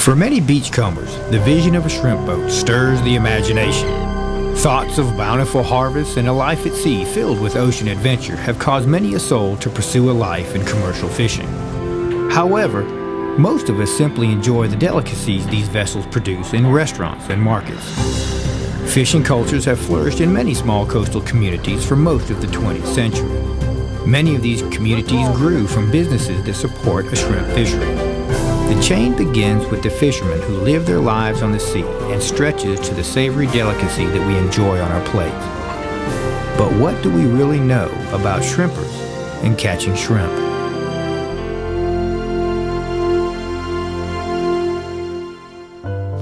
For many beachcombers, the vision of a shrimp boat stirs the imagination. Thoughts of bountiful harvests and a life at sea filled with ocean adventure have caused many a soul to pursue a life in commercial fishing. However, most of us simply enjoy the delicacies these vessels produce in restaurants and markets. Fishing cultures have flourished in many small coastal communities for most of the 20th century. Many of these communities grew from businesses that support a shrimp fishery. The chain begins with the fishermen who live their lives on the sea and stretches to the savory delicacy that we enjoy on our plates. But what do we really know about shrimpers and catching shrimp?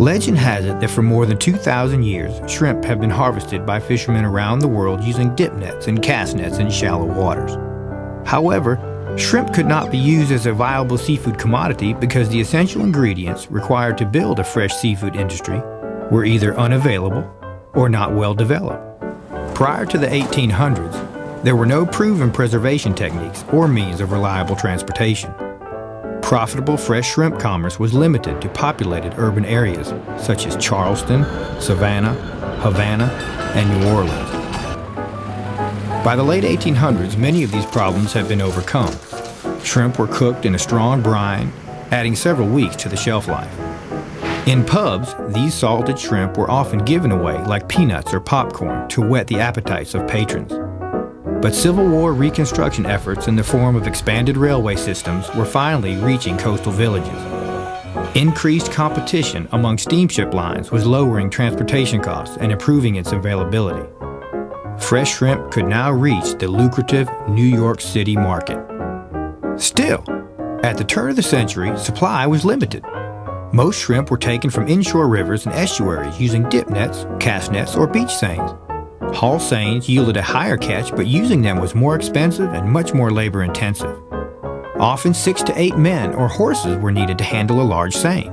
Legend has it that for more than 2,000 years, shrimp have been harvested by fishermen around the world using dip nets and cast nets in shallow waters. However, shrimp could not be used as a viable seafood commodity because the essential ingredients required to build a fresh seafood industry were either unavailable or not well developed. Prior to the 1800s, there were no proven preservation techniques or means of reliable transportation. Profitable fresh shrimp commerce was limited to populated urban areas such as Charleston, Savannah, Havana, and New Orleans. By the late 1800s, many of these problems had been overcome. Shrimp were cooked in a strong brine, adding several weeks to the shelf life. In pubs, these salted shrimp were often given away like peanuts or popcorn to whet the appetites of patrons. But Civil War reconstruction efforts in the form of expanded railway systems were finally reaching coastal villages. Increased competition among steamship lines was lowering transportation costs and improving its availability. Fresh shrimp could now reach the lucrative New York City market. Still, at the turn of the century, supply was limited. Most shrimp were taken from inshore rivers and estuaries using dip nets, cast nets, or beach seines. Hull seines yielded a higher catch, but using them was more expensive and much more labor-intensive. Often 6 to 8 men or horses were needed to handle a large seine.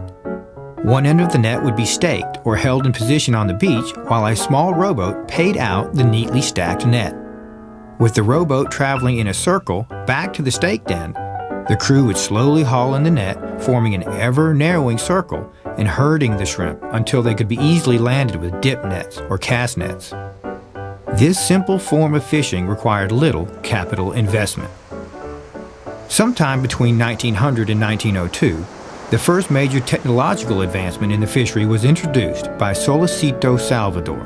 One end of the net would be staked or held in position on the beach while a small rowboat paid out the neatly stacked net. With the rowboat traveling in a circle back to the staked end, the crew would slowly haul in the net, forming an ever-narrowing circle and herding the shrimp until they could be easily landed with dip nets or cast nets. This simple form of fishing required little capital investment. Sometime between 1900 and 1902, the first major technological advancement in the fishery was introduced by Solicito Salvador,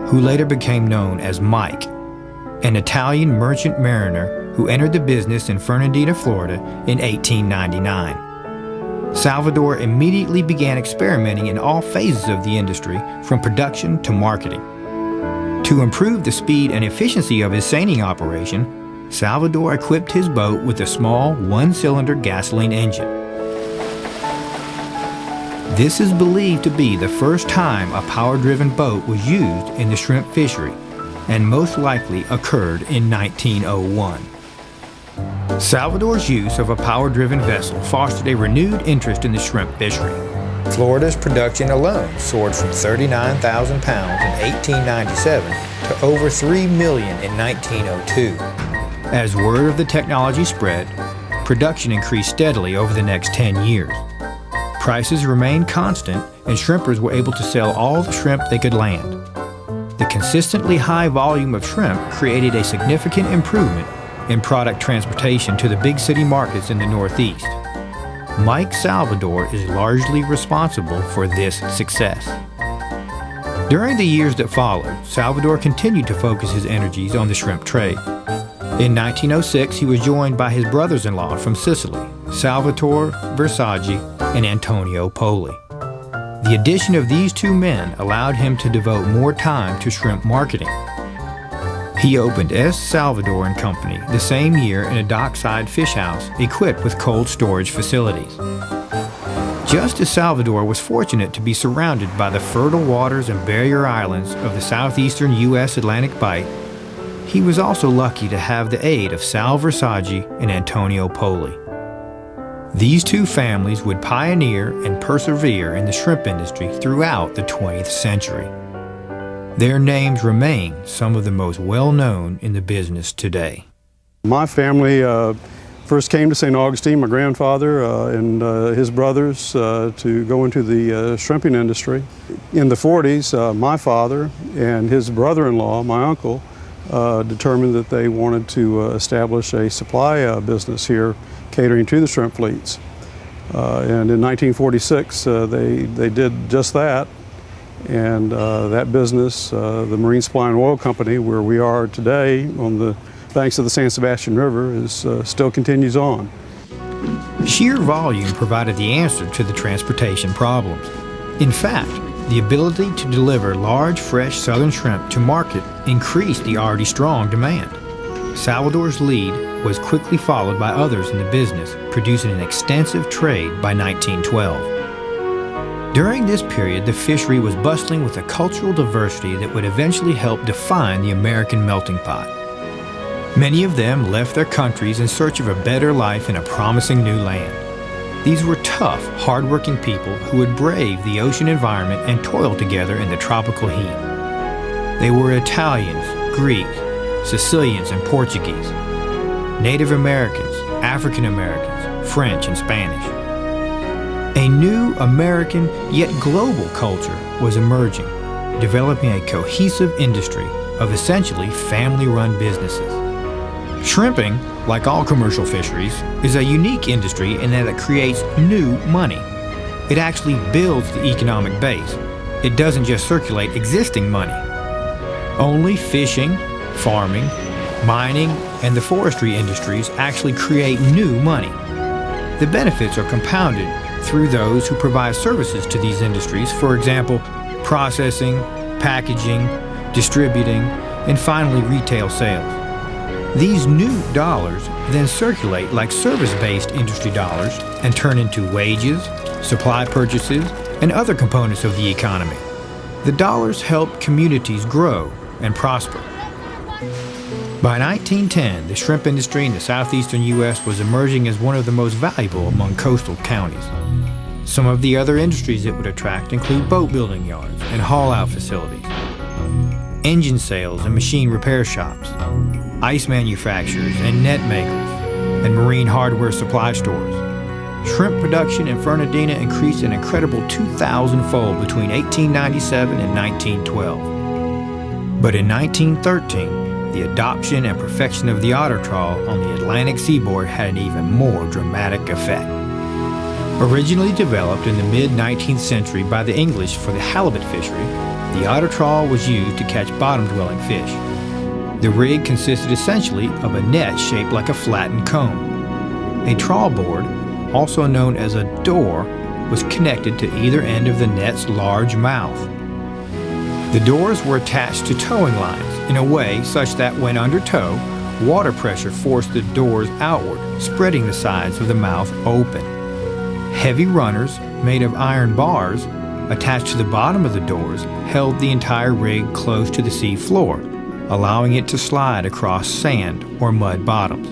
who later became known as Mike, an Italian merchant mariner who entered the business in Fernandina, Florida in 1899. Salvador immediately began experimenting in all phases of the industry, from production to marketing. To improve the speed and efficiency of his seining operation, Salvador equipped his boat with a small one-cylinder gasoline engine. This is believed to be the first time a power-driven boat was used in the shrimp fishery, and most likely occurred in 1901. Salvador's use of a power-driven vessel fostered a renewed interest in the shrimp fishery. Florida's production alone soared from 39,000 pounds in 1897 to over 3 million in 1902. As word of the technology spread, production increased steadily over the next 10 years. Prices remained constant, and shrimpers were able to sell all the shrimp they could land. The consistently high volume of shrimp created a significant improvement in product transportation to the big city markets in the Northeast. Mike Salvador is largely responsible for this success. During the years that followed, Salvador continued to focus his energies on the shrimp trade. In 1906, he was joined by his brothers-in-law from Sicily, Salvatore Versace and Antonio Poli. The addition of these two men allowed him to devote more time to shrimp marketing. He opened S. Salvador Company the same year in a dockside fish house equipped with cold storage facilities. Just as Salvador was fortunate to be surrounded by the fertile waters and barrier islands of the southeastern U.S. Atlantic Bight, he was also lucky to have the aid of Sal Versace and Antonio Poli. These two families would pioneer and persevere in the shrimp industry throughout the 20th century. Their names remain some of the most well-known in the business today. My family First came to St. Augustine, my grandfather and his brothers, to go into the shrimping industry. In the 40s, my father and his brother-in-law, my uncle, determined that they wanted to establish a supply business here catering to the shrimp fleets. And in 1946, they did just that. And that business, the Marine Supply and Oil Company, where we are today on the banks of the San Sebastian River, still continues on. Sheer volume provided the answer to the transportation problems. In fact, the ability to deliver large, fresh southern shrimp to market increased the already strong demand. Salvador's lead was quickly followed by others in the business, producing an extensive trade by 1912. During this period, the fishery was bustling with a cultural diversity that would eventually help define the American melting pot. Many of them left their countries in search of a better life in a promising new land. These were tough, hard-working people who would brave the ocean environment and toil together in the tropical heat. They were Italians, Greeks, Sicilians, and Portuguese, Native Americans, African Americans, French, and Spanish. A new American yet global culture was emerging, developing a cohesive industry of essentially family-run businesses. Shrimping, like all commercial fisheries, is a unique industry in that it creates new money. It actually builds the economic base. It doesn't just circulate existing money. Only fishing, farming, mining, and the forestry industries actually create new money. The benefits are compounded through those who provide services to these industries, for example, processing, packaging, distributing, and finally retail sales. These new dollars then circulate like service-based industry dollars and turn into wages, supply purchases, and other components of the economy. The dollars help communities grow and prosper. By 1910, the shrimp industry in the southeastern U.S. was emerging as one of the most valuable among coastal counties. Some of the other industries it would attract include boat building yards and haul-out facilities, engine sales and machine repair shops, ice manufacturers and net makers, and marine hardware supply stores. Shrimp production in Fernandina increased an incredible 2,000-fold between 1897 and 1912. But in 1913, the adoption and perfection of the Autotrol on the Atlantic seaboard had an even more dramatic effect. Originally developed in the mid-19th century by the English for the halibut fishery, the Autotrol was used to catch bottom-dwelling fish. The rig consisted essentially of a net shaped like a flattened cone. A trawl board, also known as a door, was connected to either end of the net's large mouth. The doors were attached to towing lines in a way such that when under tow, water pressure forced the doors outward, spreading the sides of the mouth open. Heavy runners made of iron bars attached to the bottom of the doors held the entire rig close to the sea floor, allowing it to slide across sand or mud bottoms.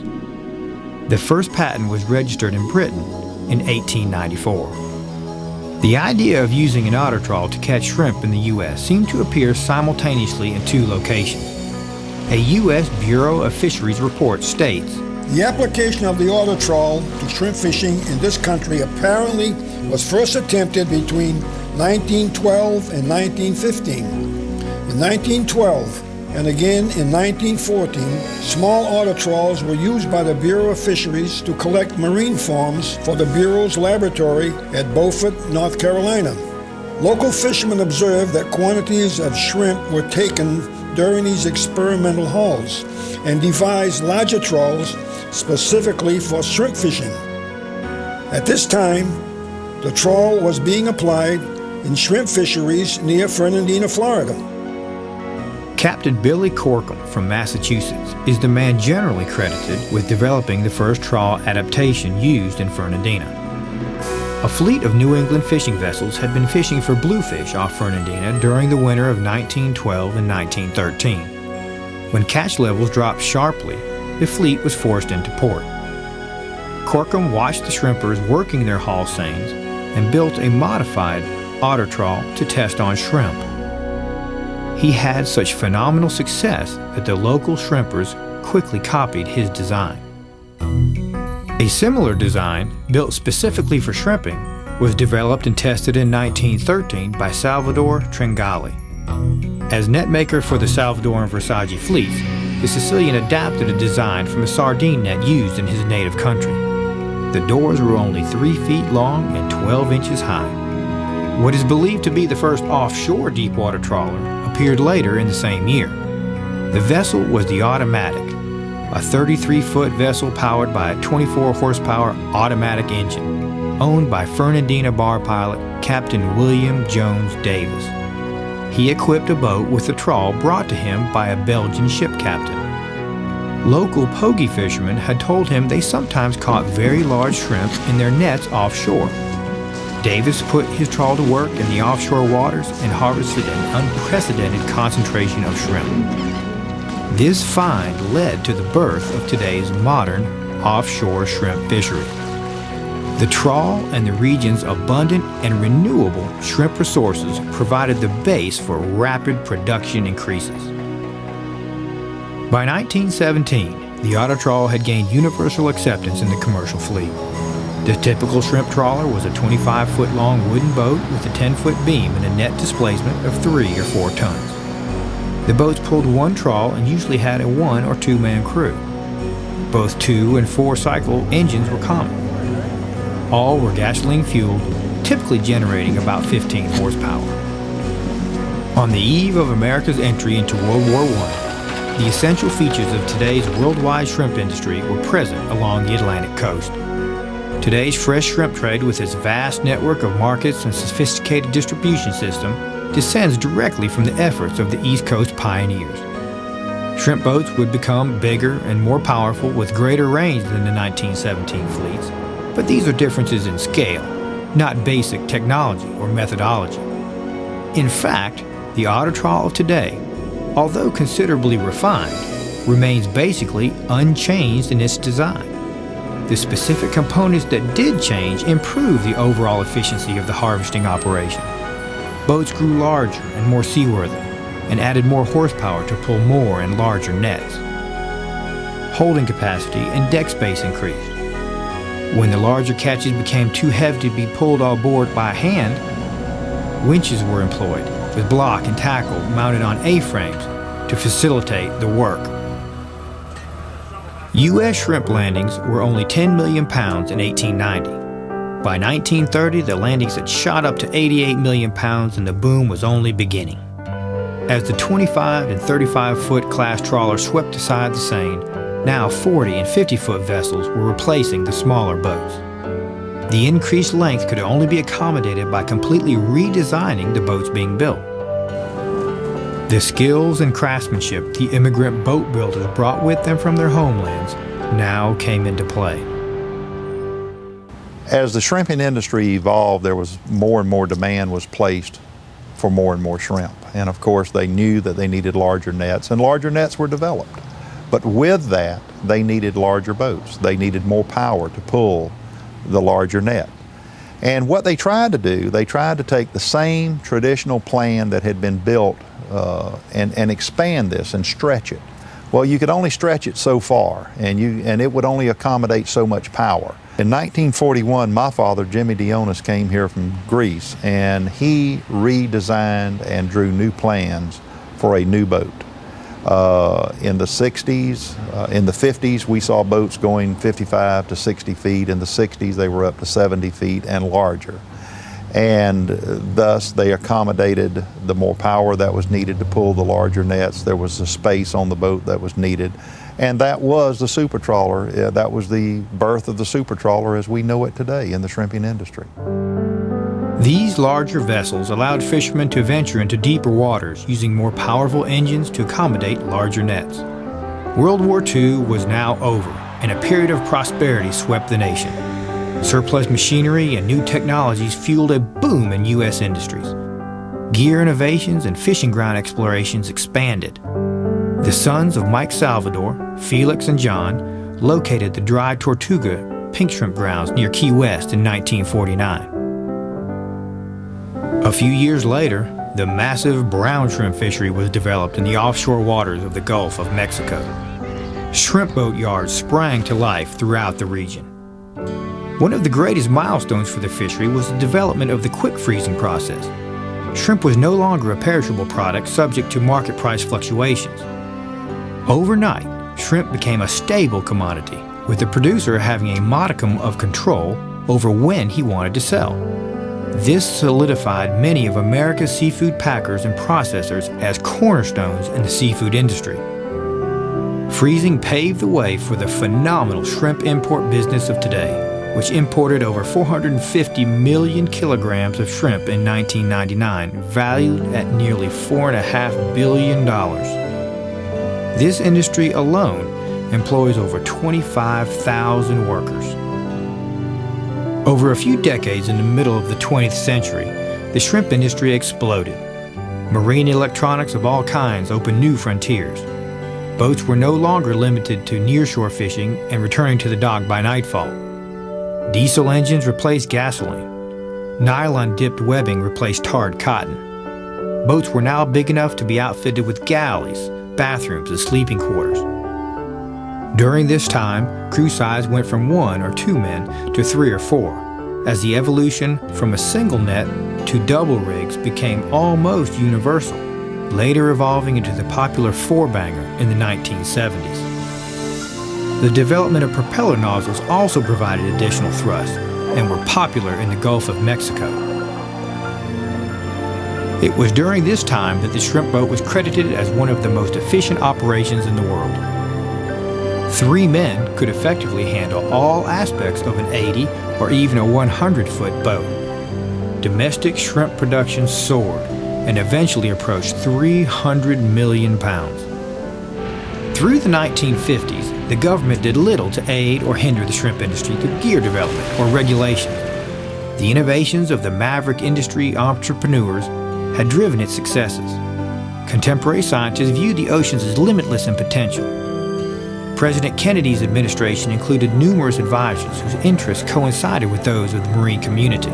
The first patent was registered in Britain in 1894. The idea of using an Autotrol to catch shrimp in the U.S. seemed to appear simultaneously in two locations. A U.S. Bureau of Fisheries report states, "The application of the Autotrol to shrimp fishing in this country apparently was first attempted between 1912 and 1915. In 1912, and again in 1914, small Autotrols were used by the Bureau of Fisheries to collect marine forms for the Bureau's laboratory at Beaufort, North Carolina. Local fishermen observed that quantities of shrimp were taken during these experimental hauls and devised larger trawls specifically for shrimp fishing. At this time, the trawl was being applied in shrimp fisheries near Fernandina, Florida." Captain Billy Corkum from Massachusetts is the man generally credited with developing the first trawl adaptation used in Fernandina. A fleet of New England fishing vessels had been fishing for bluefish off Fernandina during the winter of 1912 and 1913. When catch levels dropped sharply, the fleet was forced into port. Corkum watched the shrimpers working their haul seines and built a modified Autotrol to test on shrimp. He had such phenomenal success that the local shrimpers quickly copied his design. A similar design, built specifically for shrimping, was developed and tested in 1913 by Salvador Company. As net maker for the Salvador and Versace fleets, the Sicilian adapted a design from a sardine net used in his native country. The doors were only 3 feet long and 12 inches high. What is believed to be the first offshore deepwater trawler appeared later in the same year. The vessel was the Automatic, a 33-foot vessel powered by a 24-horsepower automatic engine, owned by Fernandina bar pilot Captain William Jones Davis. He equipped a boat with a trawl brought to him by a Belgian ship captain. Local pogie fishermen had told him they sometimes caught very large shrimp in their nets offshore. Davis put his trawl to work in the offshore waters and harvested an unprecedented concentration of shrimp. This find led to the birth of today's modern offshore shrimp fishery. The trawl and the region's abundant and renewable shrimp resources provided the base for rapid production increases. By 1917, the Autotrol had gained universal acceptance in the commercial fleet. The typical shrimp trawler was a 25-foot-long wooden boat with a 10-foot beam and a net displacement of 3 or 4 tons. The boats pulled one trawl and usually had a 1 or 2-man crew. Both 2- and 4-cycle engines were common. All were gasoline-fueled, typically generating about 15 horsepower. On the eve of America's entry into World War I, the essential features of today's worldwide shrimp industry were present along the Atlantic coast. Today's fresh shrimp trade, with its vast network of markets and sophisticated distribution system, descends directly from the efforts of the East Coast pioneers. Shrimp boats would become bigger and more powerful with greater range than the 1917 fleets. But these are differences in scale, not basic technology or methodology. In fact, the Autotrol of today, although considerably refined, remains basically unchanged in its design. The specific components that did change improved the overall efficiency of the harvesting operation. Boats grew larger and more seaworthy, and added more horsepower to pull more and larger nets. Holding capacity and deck space increased. When the larger catches became too heavy to be pulled on board by hand, winches were employed with block and tackle mounted on A-frames to facilitate the work. U.S. shrimp landings were only 10 million pounds in 1890. By 1930, the landings had shot up to 88 million pounds and the boom was only beginning. As the 25 and 35-foot class trawlers swept aside the Seine, now 40 and 50-foot vessels were replacing the smaller boats. The increased length could only be accommodated by completely redesigning the boats being built. The skills and craftsmanship the immigrant boat builders brought with them from their homelands now came into play. As the shrimping industry evolved, there was more and more demand was placed for more and more shrimp. And of course, they knew that they needed larger nets, and larger nets were developed. But with that, they needed larger boats. They needed more power to pull the larger net. And what they tried to do, they tried to take the same traditional plan that had been built and expand this and stretch it. Well, you could only stretch it so far, and it would only accommodate so much power. In 1941, my father, Jimmy Dionis, came here from Greece, and he redesigned and drew new plans for a new boat. In the 60s, in the 50s, we saw boats going 55 to 60 feet. In the 60s, they were up to 70 feet and larger. And thus, they accommodated the more power that was needed to pull the larger nets. There was the space on the boat that was needed. And that was the super trawler. That was the birth of the super trawler as we know it today in the shrimping industry. These larger vessels allowed fishermen to venture into deeper waters using more powerful engines to accommodate larger nets. World War II was now over, and a period of prosperity swept the nation. Surplus machinery and new technologies fueled a boom in U.S. industries. Gear innovations and fishing ground explorations expanded. The sons of Mike Salvador, Felix and John, located the dry Tortuga pink shrimp grounds near Key West in 1949. A few years later, the massive brown shrimp fishery was developed in the offshore waters of the Gulf of Mexico. Shrimp boat yards sprang to life throughout the region. One of the greatest milestones for the fishery was the development of the quick freezing process. Shrimp was no longer a perishable product subject to market price fluctuations. Overnight, shrimp became a stable commodity, with the producer having a modicum of control over when he wanted to sell. This solidified many of America's seafood packers and processors as cornerstones in the seafood industry. Freezing paved the way for the phenomenal shrimp import business of today, which imported over 450 million kilograms of shrimp in 1999, valued at nearly $4.5 billion. This industry alone employs over 25,000 workers. Over a few decades in the middle of the 20th century, the shrimp industry exploded. Marine electronics of all kinds opened new frontiers. Boats were no longer limited to nearshore fishing and returning to the dock by nightfall. Diesel engines replaced gasoline. Nylon-dipped webbing replaced tarred cotton. Boats were now big enough to be outfitted with galleys, bathrooms, and sleeping quarters. During this time, crew size went from 1 or 2 men to 3 or 4, as the evolution from a single net to double rigs became almost universal, later evolving into the popular 4-banger in the 1970s. The development of propeller nozzles also provided additional thrust and were popular in the Gulf of Mexico. It was during this time that the shrimp boat was credited as one of the most efficient operations in the world. 3 men could effectively handle all aspects of an 80 or even a 100-foot boat. Domestic shrimp production soared and eventually approached 300 million pounds. Through the 1950s, the government did little to aid or hinder the shrimp industry through gear development or regulations. The innovations of the maverick industry entrepreneurs had driven its successes. Contemporary scientists viewed the oceans as limitless in potential. President Kennedy's administration included numerous advisors whose interests coincided with those of the marine community.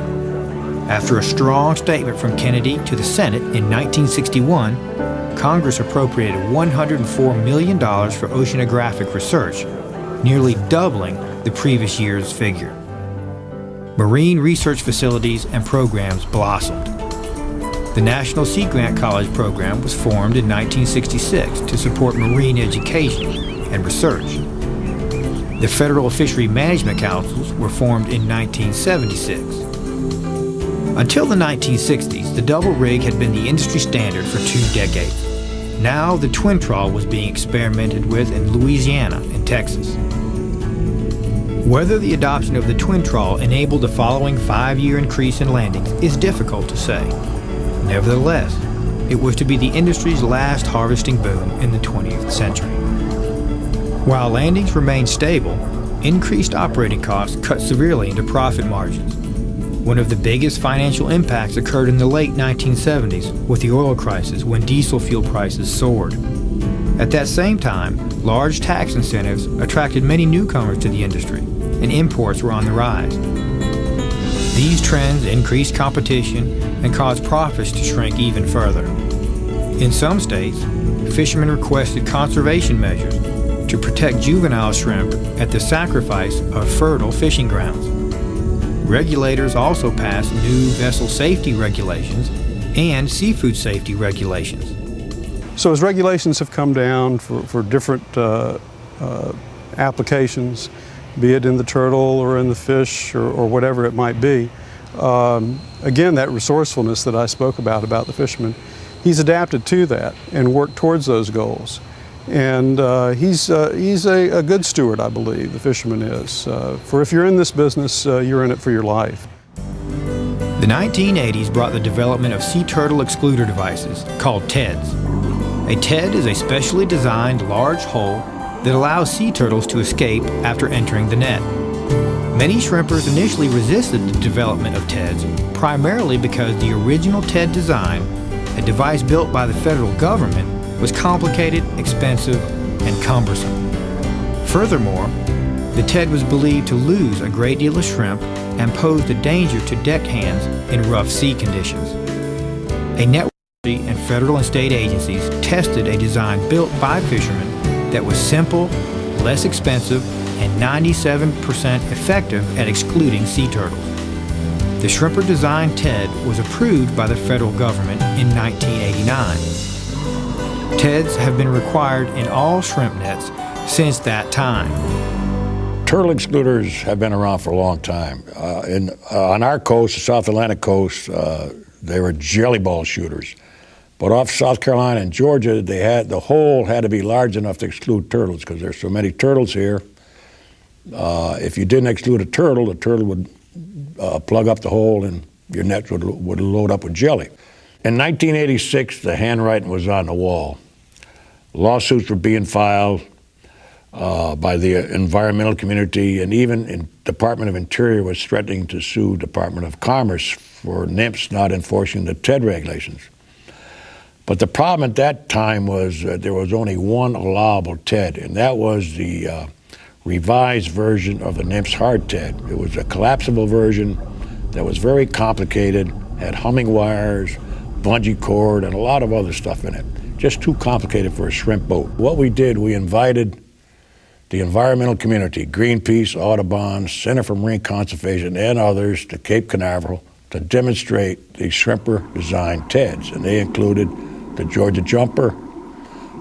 After a strong statement from Kennedy to the Senate in 1961, Congress appropriated $104 million for oceanographic research, nearly doubling the previous year's figure. Marine research facilities and programs blossomed. The National Sea Grant College program was formed in 1966 to support marine education and research. The Federal Fishery Management Councils were formed in 1976. Until the 1960s, the double rig had been the industry standard for 2 decades. Now the twin trawl was being experimented with in Louisiana and Texas. Whether the adoption of the twin trawl enabled the following 5-year increase in landings is difficult to say. Nevertheless, it was to be the industry's last harvesting boom in the 20th century. While landings remained stable, increased operating costs cut severely into profit margins. One of the biggest financial impacts occurred in the late 1970s with the oil crisis when diesel fuel prices soared. At that same time, large tax incentives attracted many newcomers to the industry, and imports were on the rise. These trends increased competition and caused profits to shrink even further. In some states, fishermen requested conservation measures to protect juvenile shrimp at the sacrifice of fertile fishing grounds. Regulators also passed new vessel safety regulations and seafood safety regulations. So as regulations have come down for different applications, be it in the turtle or in the fish or whatever it might be, again, that resourcefulness that I spoke about the fisherman, he's adapted to that and worked towards those goals. And he's a good steward, I believe, the fisherman is. For if you're in this business, you're in it for your life. The 1980s brought the development of sea turtle excluder devices called TEDs. A TED is a specially designed large hole that allows sea turtles to escape after entering the net. Many shrimpers initially resisted the development of TEDs, primarily because the original TED design, a device built by the federal government, was complicated, expensive, and cumbersome. Furthermore, the TED was believed to lose a great deal of shrimp and posed a danger to deckhands in rough sea conditions. A network and federal and state agencies tested a design built by fishermen that was simple, less expensive, and 97% effective at excluding sea turtles. The shrimper-designed TED was approved by the federal government in 1989. TEDs have been required in all shrimp nets since that time. Turtle excluders have been around for a long time. On our coast, the South Atlantic coast, they were jelly ball shooters. But off South Carolina and Georgia, the hole had to be large enough to exclude turtles because there's so many turtles here. If you didn't exclude a turtle, the turtle would plug up the hole and your net would load up with jelly. In 1986, the handwriting was on the wall. Lawsuits were being filed by the environmental community, and even the Department of Interior was threatening to sue Department of Commerce for NIMS not enforcing the TED regulations. But the problem at that time was there was only one allowable TED, and that was the revised version of the NIMS hard TED. It was a collapsible version that was very complicated, had humming wires, bungee cord, and a lot of other stuff in it. Just too complicated for a shrimp boat. What we did, we invited the environmental community, Greenpeace, Audubon, Center for Marine Conservation, and others to Cape Canaveral to demonstrate the shrimper-designed TEDs, and they included the Georgia Jumper,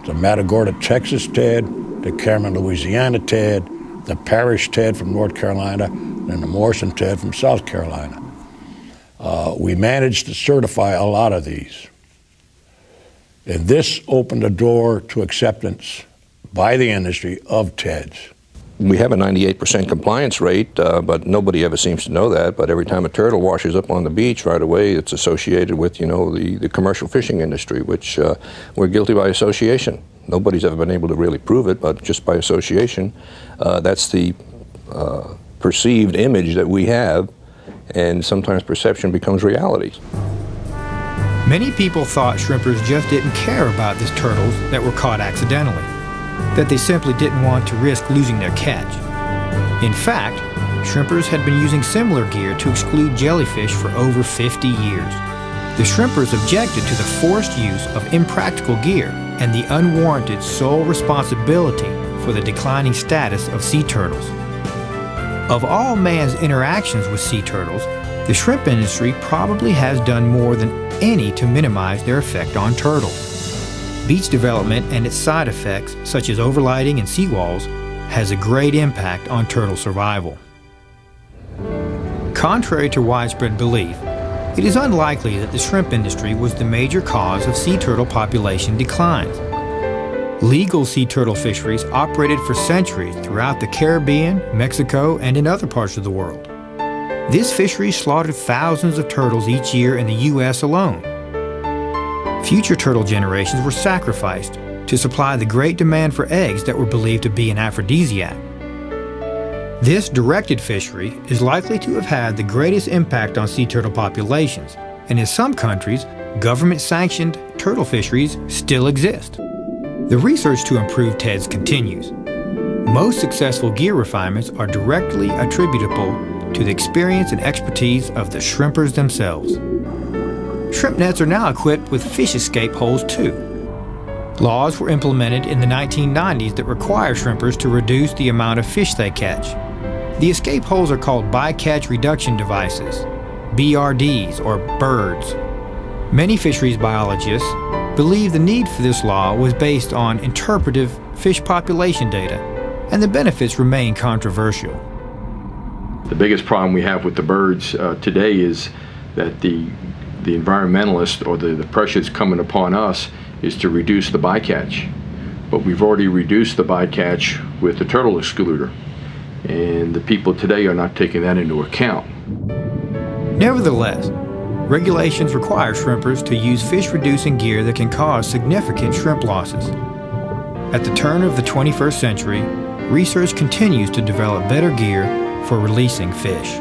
the Matagorda, Texas TED, the Cameron, Louisiana TED, the Parrish TED from North Carolina, and the Morrison TED from South Carolina. We managed to certify a lot of these. And this opened the door to acceptance by the industry of TEDs. We have a 98% compliance rate, but nobody ever seems to know that. But every time a turtle washes up on the beach, right away it's associated with, the commercial fishing industry, which we're guilty by association. Nobody's ever been able to really prove it, but just by association, that's the perceived image that we have, and sometimes perception becomes reality. Many people thought shrimpers just didn't care about these turtles that were caught accidentally, that they simply didn't want to risk losing their catch. In fact, shrimpers had been using similar gear to exclude jellyfish for over 50 years. The shrimpers objected to the forced use of impractical gear and the unwarranted sole responsibility for the declining status of sea turtles. Of all man's interactions with sea turtles, the shrimp industry probably has done more than any to minimize their effect on turtles. Beach development and its side effects, such as overlighting and seawalls, has a great impact on turtle survival. Contrary to widespread belief, it is unlikely that the shrimp industry was the major cause of sea turtle population declines. Legal sea turtle fisheries operated for centuries throughout the Caribbean, Mexico, and in other parts of the world. This fishery slaughtered thousands of turtles each year in the U.S. alone. Future turtle generations were sacrificed to supply the great demand for eggs that were believed to be an aphrodisiac. This directed fishery is likely to have had the greatest impact on sea turtle populations, and in some countries, government-sanctioned turtle fisheries still exist. The research to improve TEDs continues. Most successful gear refinements are directly attributable to the experience and expertise of the shrimpers themselves. Shrimp nets are now equipped with fish escape holes too. Laws were implemented in the 1990s that require shrimpers to reduce the amount of fish they catch. The escape holes are called bycatch reduction devices, BRDs, or birds. Many fisheries biologists believe the need for this law was based on interpretive fish population data, and the benefits remain controversial. The biggest problem we have with the birds today is that the environmentalist or the pressure that's coming upon us is to reduce the bycatch. But we've already reduced the bycatch with the turtle excluder, and the people today are not taking that into account. Nevertheless, regulations require shrimpers to use fish-reducing gear that can cause significant shrimp losses. At the turn of the 21st century, research continues to develop better gear for releasing fish.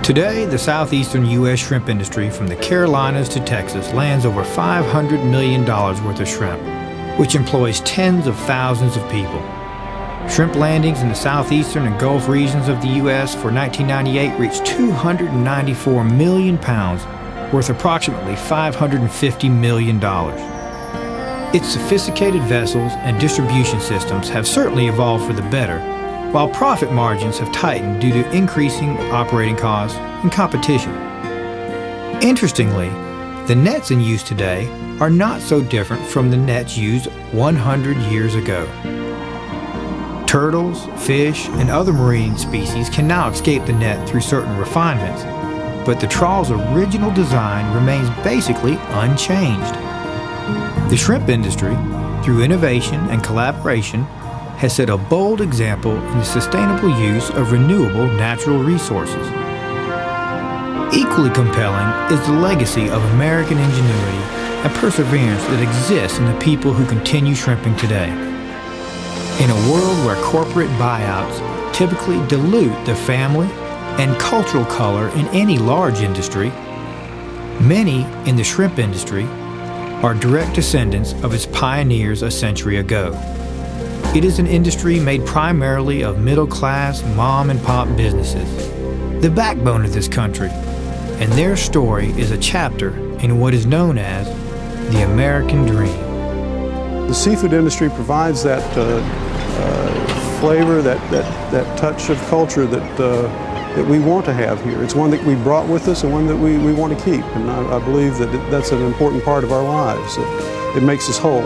Today, the southeastern U.S. shrimp industry from the Carolinas to Texas lands over $500 million worth of shrimp, which employs tens of thousands of people. Shrimp landings in the southeastern and Gulf regions of the U.S. for 1998 reached 294 million pounds, worth approximately $550 million. Its sophisticated vessels and distribution systems have certainly evolved for the better, while profit margins have tightened due to increasing operating costs and competition. Interestingly, the nets in use today are not so different from the nets used 100 years ago. Turtles, fish, and other marine species can now escape the net through certain refinements, but the trawl's original design remains basically unchanged. The shrimp industry, through innovation and collaboration, has set a bold example in the sustainable use of renewable natural resources. Equally compelling is the legacy of American ingenuity and perseverance that exists in the people who continue shrimping today. In a world where corporate buyouts typically dilute the family and cultural color in any large industry, many in the shrimp industry are direct descendants of its pioneers a century ago. It is an industry made primarily of middle-class mom-and-pop businesses, the backbone of this country, and their story is a chapter in what is known as the American dream. The seafood industry provides that flavor, that touch of culture that we want to have here. It's one that we brought with us and one that we want to keep. And I believe that that's an important part of our lives. It makes us whole.